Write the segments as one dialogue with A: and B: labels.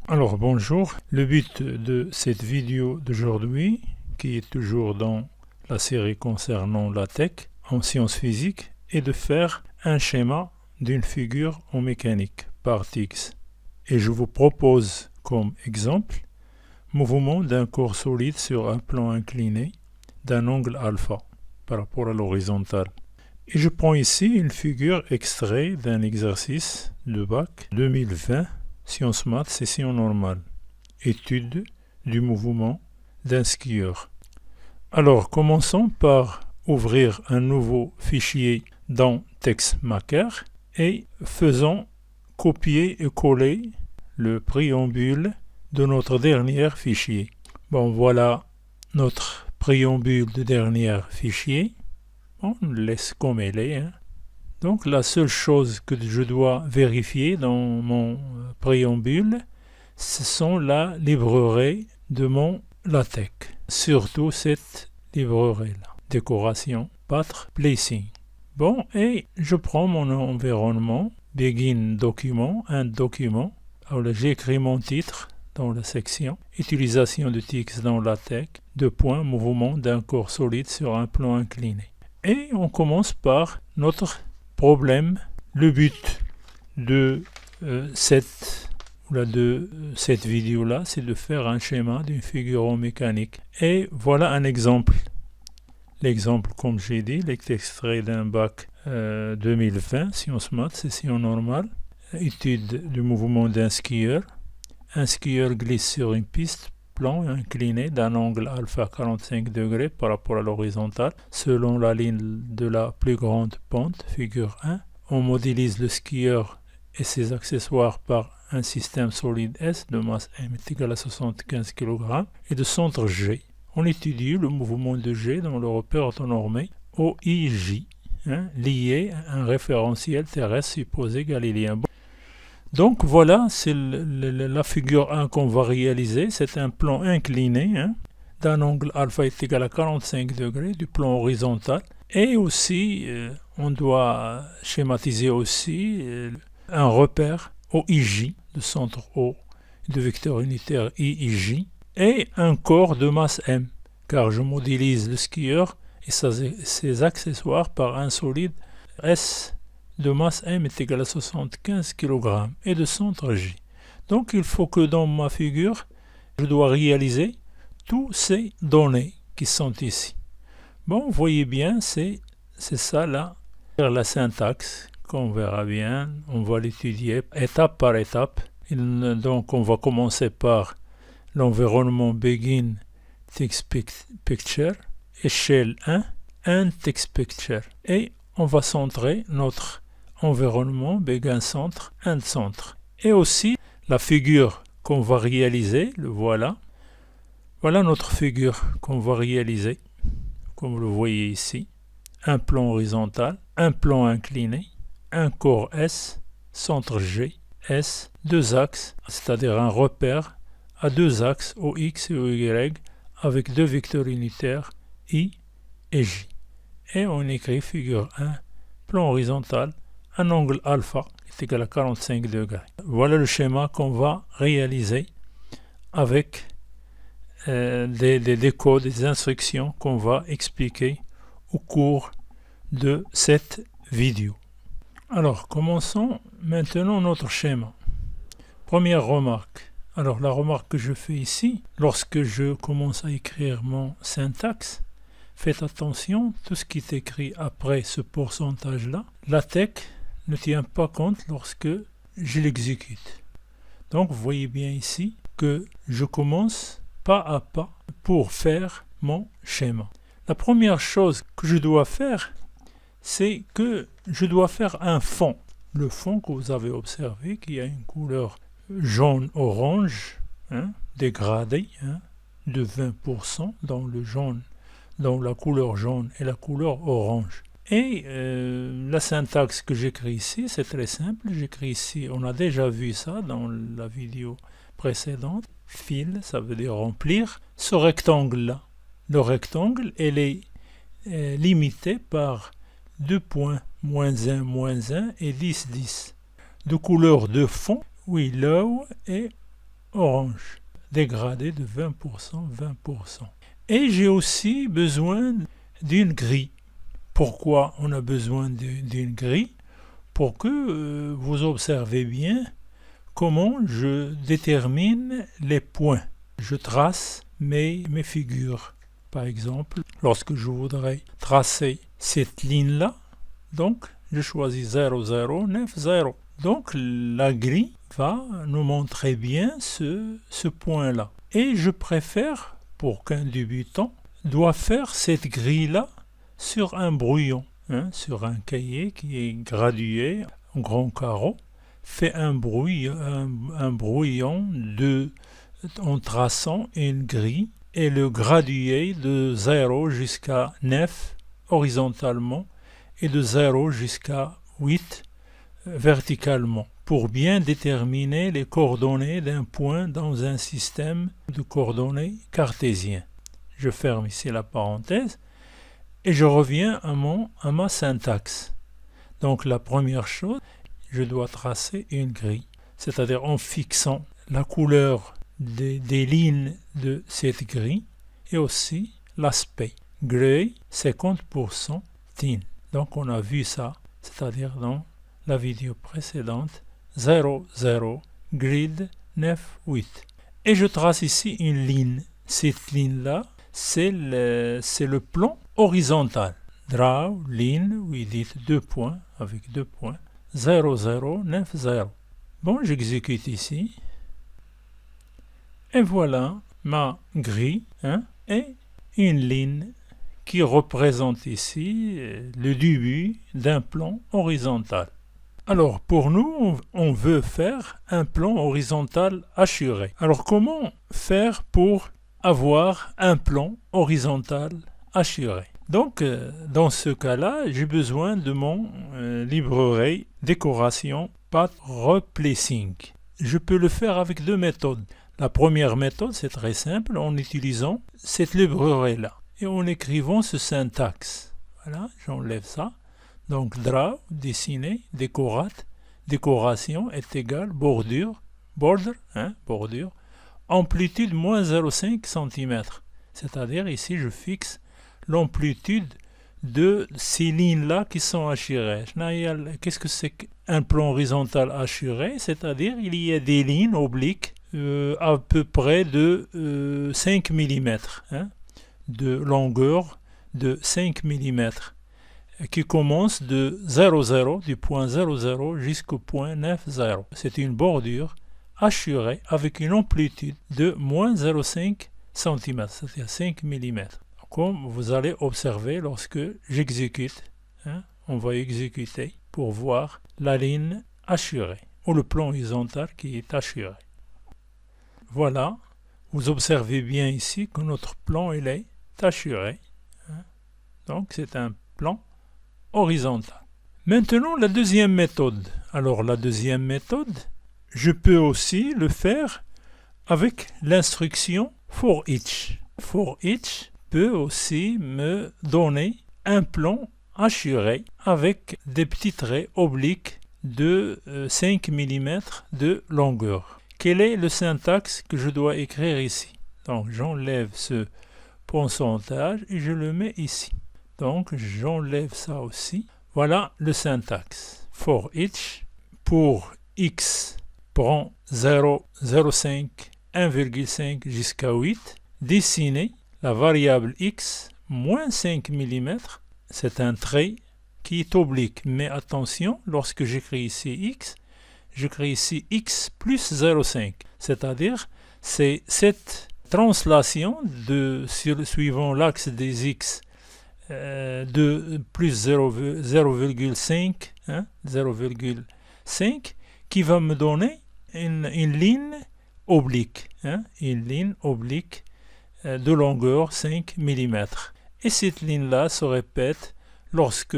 A: Alors bonjour, le but de cette vidéo d'aujourd'hui, qui est toujours dans la série concernant la tech en sciences physiques, est de faire un schéma d'une figure en mécanique par X. Et je vous propose comme exemple mouvement d'un corps solide sur un plan incliné d'un angle alpha par rapport à l'horizontale. Et je prends ici une figure extrait d'un exercice de bac 2020, Sciences Maths, session normale. Étude du mouvement d'un skieur. Alors, commençons par ouvrir un nouveau fichier dans TextMaker et faisons copier et coller le préambule de notre dernier fichier. Bon, voilà notre préambule de dernier fichier. On le laisse comme elle est. Donc la seule chose que je dois vérifier dans mon préambule, ce sont la librairie de mon LaTeX. Surtout cette librairie-là. Décoration, path, placing. Bon, et je prends mon environnement, begin document, un document. Alors j'écris mon titre dans la section, utilisation de TX dans LaTeX, mouvement d'un corps solide sur un plan incliné. Et on commence par notre problème. Le but de cette vidéo-là, c'est de faire un schéma d'une figure en mécanique. Et voilà un exemple. L'exemple, comme j'ai dit, est extrait d'un bac 2020, Sciences Maths, session normale, étude du mouvement d'un skieur. Un skieur glisse sur une piste plan incliné d'un angle alpha 45 degrés par rapport à l'horizontale selon la ligne de la plus grande pente, figure 1. On modélise le skieur et ses accessoires par un système solide S de masse M est égal à 75 kg et de centre G. On étudie le mouvement de G dans le repère orthonormé OIJ, lié à un référentiel terrestre supposé galiléen. Donc voilà, c'est la figure 1 qu'on va réaliser. C'est un plan incliné d'un angle alpha est égal à 45 degrés du plan horizontal. Et aussi, on doit schématiser aussi un repère OIJ, de centre O, de vecteur unitaire IIJ, et un corps de masse M, car je modélise le skieur et ses accessoires par un solide S de masse M est égal à 75 kg et de centre J. Donc il faut que dans ma figure, je dois réaliser tous ces données qui sont ici. Bon, vous voyez bien, c'est ça là, la syntaxe qu'on verra bien. On va l'étudier étape par étape. Donc on va commencer par l'environnement Begin Text Picture, échelle 1, and Text Picture. Et on va centrer notre environnement, begin centre, end centre. Et aussi la figure qu'on va réaliser, le voilà. Voilà notre figure qu'on va réaliser, comme vous le voyez ici. Un plan horizontal, un plan incliné, un corps S, centre G, S, deux axes, c'est-à-dire un repère à deux axes, au X et au Y, avec deux vecteurs unitaires, I et J. Et on écrit figure 1, plan horizontal, un angle alpha est égal à 45 degrés. Voilà le schéma qu'on va réaliser avec des codes, des instructions qu'on va expliquer au cours de cette vidéo. Alors, commençons maintenant notre schéma. Première remarque. Alors, la remarque que je fais ici, lorsque je commence à écrire mon syntaxe, faites attention, tout ce qui est écrit après ce pourcentage-là, LaTeX ne tient pas compte lorsque je l'exécute. Donc vous voyez bien ici que je commence pas à pas pour faire mon schéma. La première chose que je dois faire, c'est que je dois faire un fond. Le fond que vous avez observé, qui a une couleur jaune-orange, dégradée, de 20% dans le jaune, dans la couleur jaune et la couleur orange. Et la syntaxe que j'écris ici, c'est très simple. J'écris ici, on a déjà vu ça dans la vidéo précédente. Fill, ça veut dire remplir. Ce rectangle-là, le rectangle, il est limité par deux points, -1, -1 et 10, 10. De couleur de fond, Willow et orange, dégradé de 20%, 20%. Et j'ai aussi besoin d'une grille. Pourquoi on a besoin d'une grille? Pour que vous observez bien comment je détermine les points. Je trace mes figures. Par exemple, lorsque je voudrais tracer cette ligne-là, donc je choisis 0, 0, 9, 0. Donc la grille va nous montrer bien ce point-là. Et je préfère, pour qu'un débutant, doit faire cette grille-là sur un brouillon, sur un cahier qui est gradué en grand carreau, fait un brouillon en traçant une grille et le gradué de 0 jusqu'à 9 horizontalement et de 0 jusqu'à 8 verticalement pour bien déterminer les coordonnées d'un point dans un système de coordonnées cartésien. Je ferme ici la parenthèse et je reviens à ma syntaxe. Donc la première chose, je dois tracer une grille, c'est-à-dire en fixant la couleur des lignes de cette grille et aussi l'aspect. Gray, 50% thin. Donc on a vu ça, c'est-à-dire dans la vidéo précédente, 0, 0, grid, 9, 8. Et je trace ici une ligne. Cette ligne-là, c'est le plan horizontal. Draw, ligne, width, 2 points, avec 2 points, 0, 0, 9, 0. Bon, j'exécute ici. Et voilà ma grille, et une ligne qui représente ici le début d'un plan horizontal. Alors pour nous, on veut faire un plan horizontal assuré. Alors comment faire pour avoir un plan horizontal assuré? Donc dans ce cas-là, j'ai besoin de mon librairie décoration Path Replacing. Je peux le faire avec deux méthodes. La première méthode, c'est très simple, en utilisant cette librairie-là et en écrivant ce syntaxe. Voilà, j'enlève ça. Donc, draw, dessiner, décorate, décoration est égal, bordure, bordure, amplitude moins 0,5 cm. C'est-à-dire, ici, je fixe l'amplitude de ces lignes-là qui sont hachurées. Qu'est-ce que c'est qu'un plan horizontal hachuré? C'est-à-dire, il y a des lignes obliques à peu près de 5 mm, de longueur de 5 mm. Qui commence de 0,0, du point 0,0 jusqu'au point 9,0. C'est une bordure hachurée avec une amplitude de moins 0,5 cm, c'est-à-dire 5 mm. Comme vous allez observer lorsque j'exécute, on va exécuter pour voir la ligne hachurée, ou le plan horizontal qui est hachuré. Voilà, vous observez bien ici que notre plan il est hachuré. Donc c'est un plan horizontal. Maintenant, la deuxième méthode. Alors, la deuxième méthode, je peux aussi le faire avec l'instruction for each. For each peut aussi me donner un plan hachuré avec des petits traits obliques de 5 mm de longueur. Quel est le syntaxe que je dois écrire ici? Donc, j'enlève ce pourcentage et je le mets ici. Donc, j'enlève ça aussi. Voilà le syntaxe. For each, pour x, prend 0, 0,5, 1,5 jusqu'à 8. Dessiner la variable x, moins 5 mm. C'est un trait qui est oblique. Mais attention, lorsque j'écris ici x, j'écris ici x plus 0,5. C'est-à-dire, c'est cette translation suivant l'axe des x de plus 0,5 qui va me donner une ligne oblique, une ligne oblique de longueur 5 mm. Et cette ligne-là se répète lorsque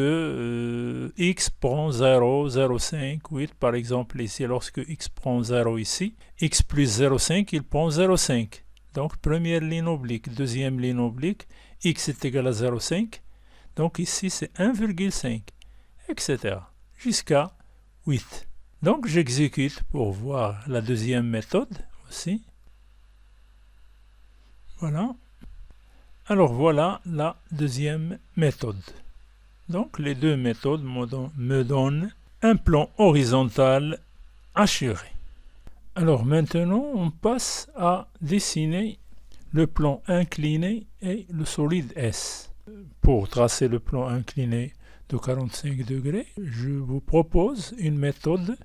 A: x prend 0, 0,5, 8 par exemple ici, lorsque x prend 0 ici, x plus 0,5, il prend 0,5. Donc première ligne oblique, deuxième ligne oblique, x est égal à 0,5, donc ici c'est 1,5, etc. jusqu'à 8. Donc j'exécute pour voir la deuxième méthode. aussi. Voilà. Alors voilà la deuxième méthode. Donc les deux méthodes me donnent un plan horizontal assuré. Alors maintenant on passe à dessiner le plan incliné et le solide S. Pour tracer le plan incliné de 45 degrés, je vous propose une méthode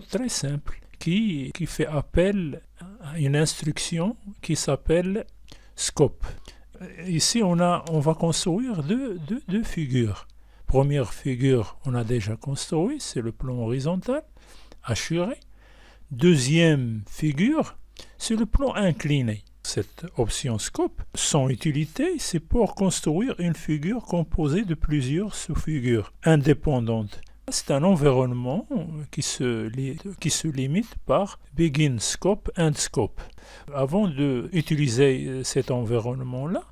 A: très simple qui fait appel à une instruction qui s'appelle scope. Ici, on va construire deux figures. Première figure, on a déjà construit, c'est le plan horizontal, assuré. Deuxième figure, c'est le plan incliné. Cette option scope, son utilité, c'est pour construire une figure composée de plusieurs sous-figures indépendantes. C'est un environnement qui se limite par begin scope and scope. Avant d'utiliser cet environnement-là,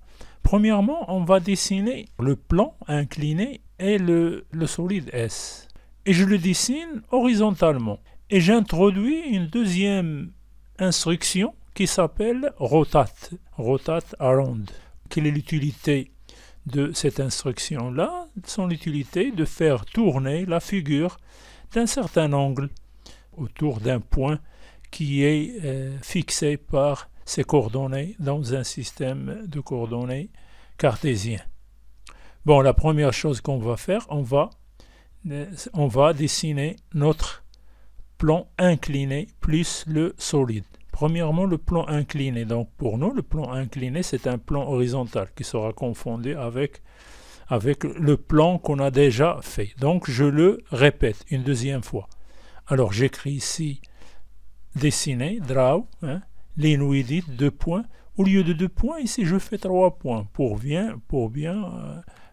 A: premièrement, on va dessiner le plan incliné et le solide S. Et je le dessine horizontalement. Et j'introduis une deuxième instruction qui s'appelle rotate around. Quelle est l'utilité de cette instruction-là? Son utilité de faire tourner la figure d'un certain angle autour d'un point qui est fixé par ses coordonnées dans un système de coordonnées cartésien. Bon, la première chose qu'on va faire, on va dessiner notre plan incliné plus le solide. Premièrement, le plan incliné. Donc pour nous, le plan incliné, c'est un plan horizontal qui sera confondu avec le plan qu'on a déjà fait. Donc je le répète une deuxième fois. Alors j'écris ici dessiner, draw, ligne with it, 2 points. Au lieu de 2 points, ici je fais 3 points pour bien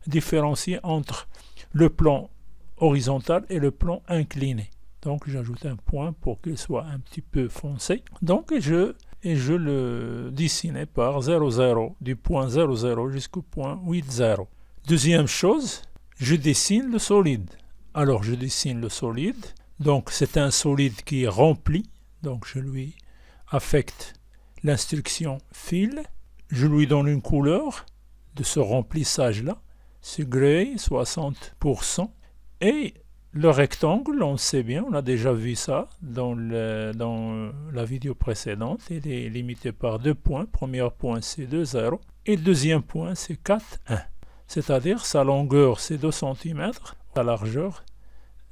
A: différencier entre le plan horizontal et le plan incliné. Donc j'ajoute un point pour qu'il soit un petit peu foncé. Donc je le dessine par 0, 0, du point 0, 0 jusqu'au point 8, 0. Deuxième chose, je dessine le solide. Alors je dessine le solide. Donc c'est un solide qui est rempli. Donc je lui affecte l'instruction fill. Je lui donne une couleur de ce remplissage-là. C'est gray, 60%. Et le rectangle, on sait bien, on a déjà vu ça dans la vidéo précédente. Il est limité par 2 points. Premier point, c'est 2, 0. Et le deuxième point, c'est 4, 1. C'est-à-dire, sa longueur, c'est 2 cm. Sa largeur,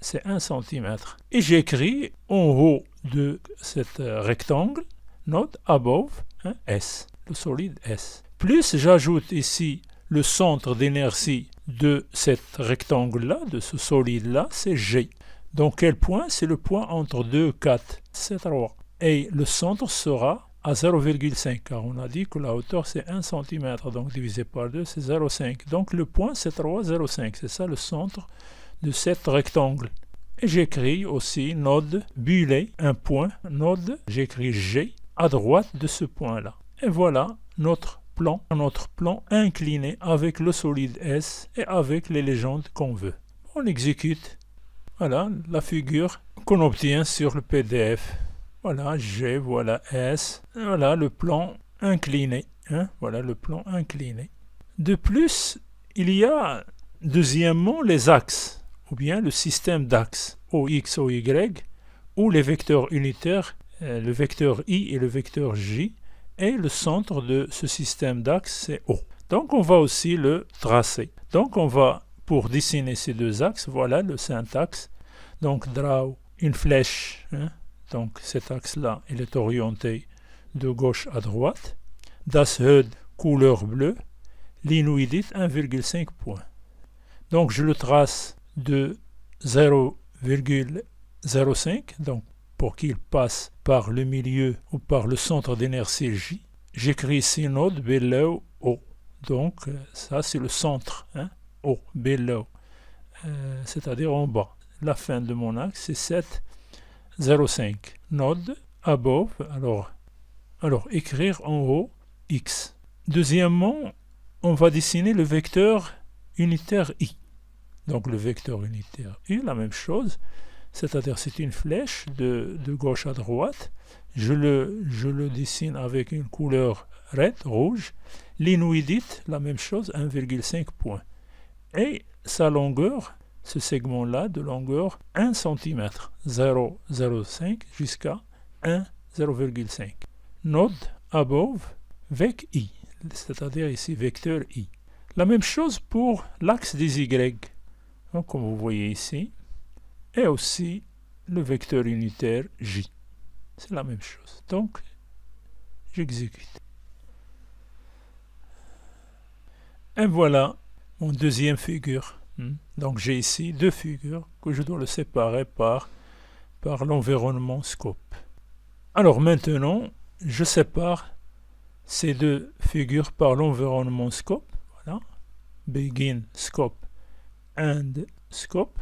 A: c'est 1 cm. Et j'écris en haut de cet rectangle, note above, S, le solide S. Plus j'ajoute ici le centre d'inertie de cet rectangle-là, de ce solide-là, c'est G. Donc quel point? C'est le point entre 2, 4, c'est 3. Et le centre sera à 0,5, car on a dit que la hauteur c'est 1 cm, donc divisé par 2 c'est 0,5. Donc le point c'est 3,05, c'est ça le centre de cet rectangle. Et j'écris aussi node bullet, un point, node, j'écris G à droite de ce point-là. Et voilà notre plan incliné avec le solide S et avec les légendes qu'on veut. On exécute. Voilà la figure qu'on obtient sur le PDF. Voilà G, voilà S. Voilà le plan incliné. Voilà le plan incliné. De plus, il y a deuxièmement les axes, ou bien le système d'axes, OX, OY, ou les vecteurs unitaires, le vecteur I et le vecteur J. Et le centre de ce système d'axes, c'est O. Donc on va aussi le tracer. Donc on va, pour dessiner ces deux axes, voilà le syntaxe. Donc draw une flèche. Donc cet axe-là, il est orienté de gauche à droite. Das Höhe, couleur bleue. Ligne with it, 1,5 point. Donc je le trace de 0,05. Donc pour qu'il passe par le milieu ou par le centre d'inertie J. J'écris ici node below O. Donc ça c'est le centre, O, below, c'est-à-dire en bas. La fin de mon axe c'est 7,05. Node above, alors écrire en haut X. Deuxièmement, on va dessiner le vecteur unitaire I. Donc le vecteur unitaire I, la même chose. c'est-à-dire c'est une flèche de gauche à droite. Je le dessine avec une couleur rouge. L'inuidite, la même chose, 1,5 point. Et sa longueur, ce segment-là de longueur 1 cm, 0,05 jusqu'à 0,5. Node above avec I, c'est-à-dire ici vecteur I. La même chose pour l'axe des Y, donc, comme vous voyez ici, et aussi le vecteur unitaire J. C'est la même chose. Donc, j'exécute. Et voilà mon deuxième figure. Donc, j'ai ici deux figures que je dois le séparer par l'environnement scope. Alors maintenant, je sépare ces deux figures par l'environnement scope. Voilà. Begin scope and scope.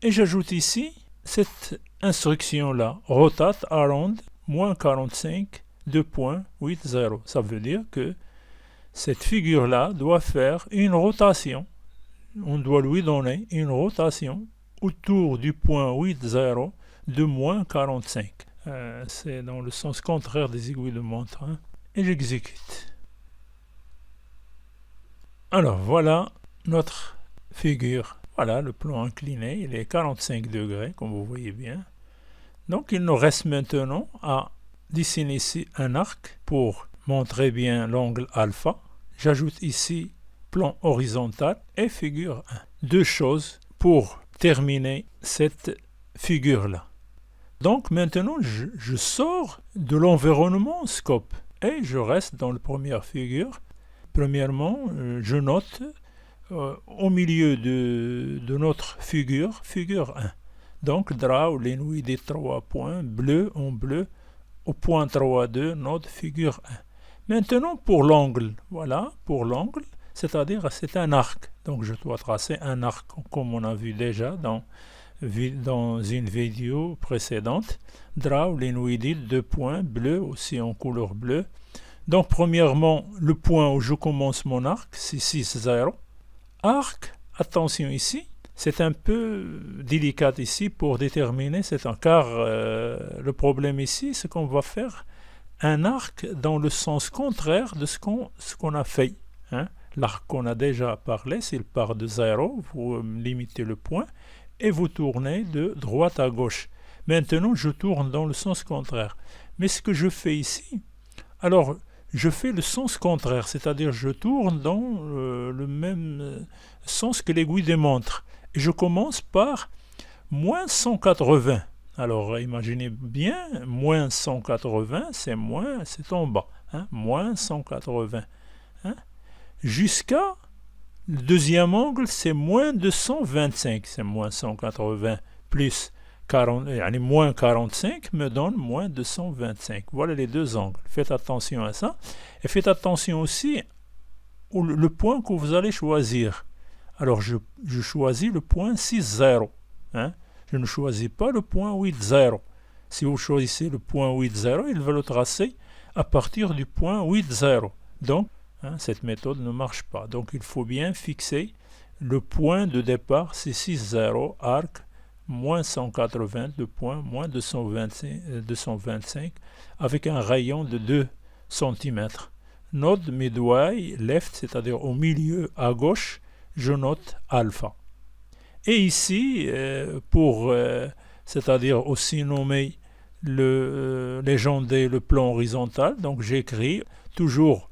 A: Et j'ajoute ici cette instruction-là, rotate around -45 2.80. Ça veut dire que cette figure-là doit faire une rotation. On doit lui donner une rotation autour du point 80 de -45. C'est dans le sens contraire des aiguilles de montre. Et j'exécute. Alors voilà notre figure. Voilà le plan incliné, il est 45 degrés, comme vous voyez bien. Donc il nous reste maintenant à dessiner ici un arc pour montrer bien l'angle alpha. J'ajoute ici plan horizontal et figure 1. Deux choses pour terminer cette figure-là. Donc maintenant, je sors de l'environnement scope et je reste dans la première figure. Premièrement, je note au milieu de notre figure 1. Donc, draw l'inuidite 3 points, bleu en bleu, au point 3,2, notre figure 1. Maintenant, pour l'angle, voilà, pour l'angle, c'est-à-dire c'est un arc. Donc, je dois tracer un arc, comme on a vu déjà dans une vidéo précédente. Draw l'inuidite 2 points, bleu, aussi en couleur bleue. Donc, premièrement, le point où je commence mon arc, c'est 6,0. Arc, attention ici, c'est un peu délicat ici pour déterminer cet arc, car le problème ici, c'est qu'on va faire un arc dans le sens contraire de ce qu'on a fait. L'arc qu'on a déjà parlé, s'il part de 0, vous limitez le point et vous tournez de droite à gauche. Maintenant, je tourne dans le sens contraire. Mais ce que je fais ici, alors, je fais le sens contraire, c'est-à-dire je tourne dans le même sens que l'aiguille des montres. Et je commence par moins 180. Alors, imaginez bien, moins 180, c'est en bas. Moins 180. Jusqu'à le deuxième angle, c'est moins 225. C'est moins 180 plus 40, moins 45 me donne moins 225. Voilà les deux angles. Faites attention à ça. Et faites attention aussi le point que vous allez choisir. Alors, je choisis le point 6,0. Je ne choisis pas le point 8,0. Si vous choisissez le point 8,0, il va le tracer à partir du point 8,0. Donc, cette méthode ne marche pas. Donc, il faut bien fixer le point de départ, c'est 6,0, arc, moins 180, de points, moins 225, avec un rayon de 2 cm. Node midway left, c'est-à-dire au milieu à gauche, je note alpha. Et ici, c'est-à-dire aussi nommer légender le plan horizontal, donc j'écris toujours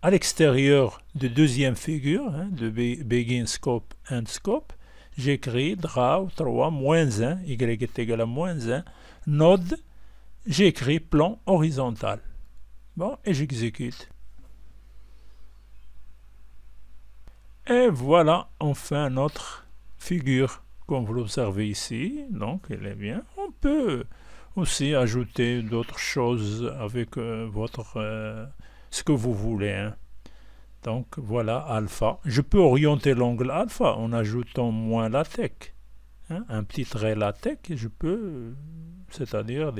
A: à l'extérieur de deuxième figure, de begin scope and scope, j'écris draw 3 moins 1, y est égal à moins 1, node, j'écris plan horizontal. Bon, et j'exécute. Et voilà enfin notre figure, comme vous l'observez ici. Donc, elle est bien. On peut aussi ajouter d'autres choses avec ce que vous voulez. Donc, voilà alpha. Je peux orienter l'angle alpha en ajoutant moins latex. Un petit trait latex, je peux, c'est-à-dire,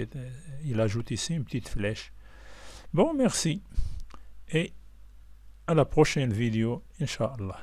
A: il ajoute ici une petite flèche. Bon, merci. Et à la prochaine vidéo, Inch'Allah.